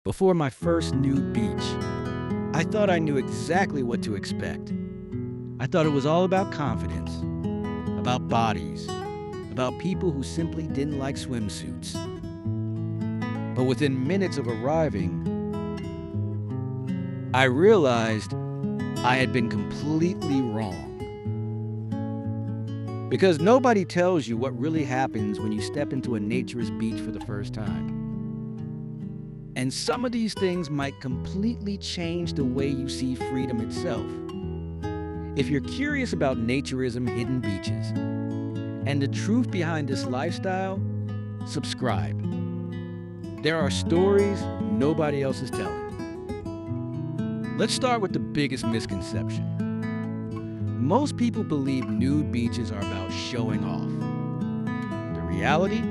Before my first nude beach, I thought I knew exactly what to expect. I thought it was all about confidence, about bodies, about people who simply didn't like swimsuits. But within minutes of arriving, I realized I had been completely wrong. Because nobody tells you what really happens when you step into a naturist beach for the first time. And some of these things might completely change the way you see freedom itself. If you're curious about naturism, hidden beaches, and the truth behind this lifestyle, subscribe. There are stories nobody else is telling. Let's start with the biggest misconception. Most people believe nude beaches are about showing off. The reality?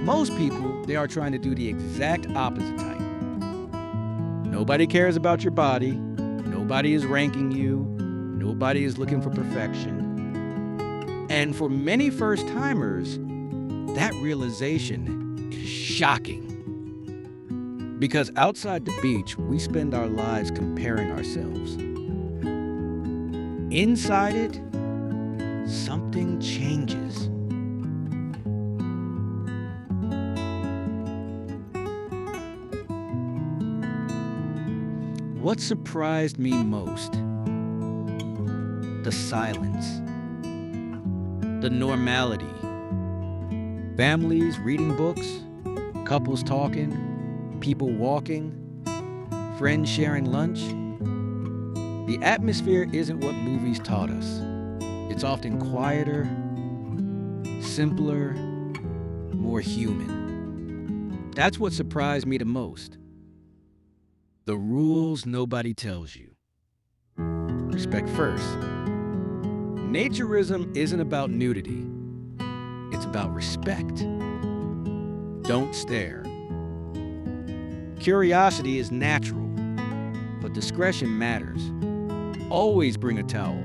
Most people, they are trying to do the exact opposite type. Nobody cares about your body. Nobody is ranking you. Nobody is looking for perfection. And for many first-timers, that realization is shocking. Because outside the beach, we spend our lives comparing ourselves. Inside it, something changes. What surprised me most? The silence. The normality. Families reading books, couples talking, people walking, friends sharing lunch. The atmosphere isn't what movies taught us. It's often quieter, simpler, more human. That's what surprised me the most. The rules nobody tells you. Respect first. Naturism isn't about nudity. It's about respect. Don't stare. Curiosity is natural, but discretion matters. Always bring a towel.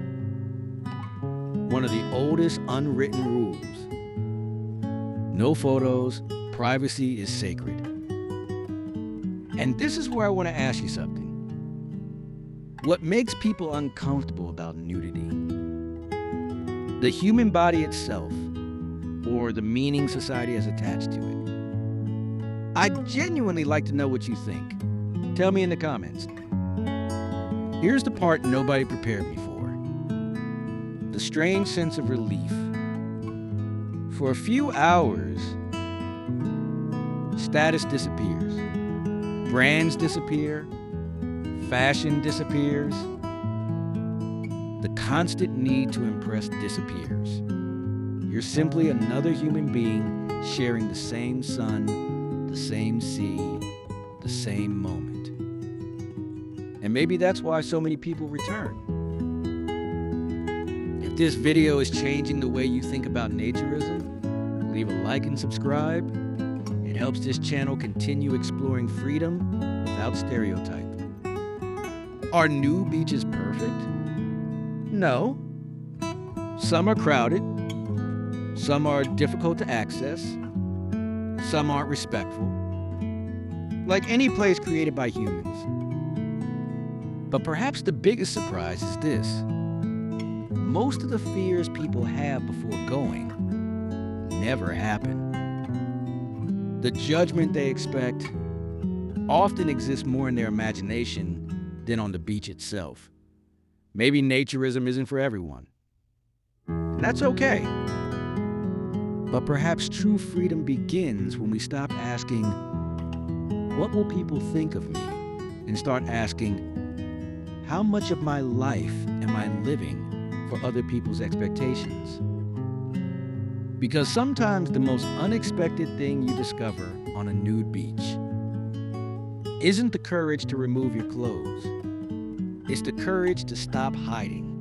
One of the oldest unwritten rules. No photos, privacy is sacred. And this is where I want to ask you something. What makes people uncomfortable about nudity? The human body itself, or the meaning society has attached to it? I'd genuinely like to know what you think. Tell me in the comments. Here's the part nobody prepared me for. The strange sense of relief. For a few hours, status disappears. Brands disappear. Fashion disappears. The constant need to impress disappears. You're simply another human being sharing the same sun, the same sea, the same moment. And maybe that's why so many people return. If this video is changing the way you think about naturism, leave a like and subscribe. It helps this channel continue exploring freedom without stereotype. Are nude beaches perfect? No. Some are crowded. Some are difficult to access. Some aren't respectful. Like any place created by humans. But perhaps the biggest surprise is this. Most of the fears people have before going never happen. The judgment they expect often exists more in their imagination than on the beach itself. Maybe naturism isn't for everyone. And that's okay. But perhaps true freedom begins when we stop asking, what will people think of me? And start asking, how much of my life am I living for other people's expectations? Because sometimes the most unexpected thing you discover on a nude beach isn't the courage to remove your clothes. It's the courage to stop hiding.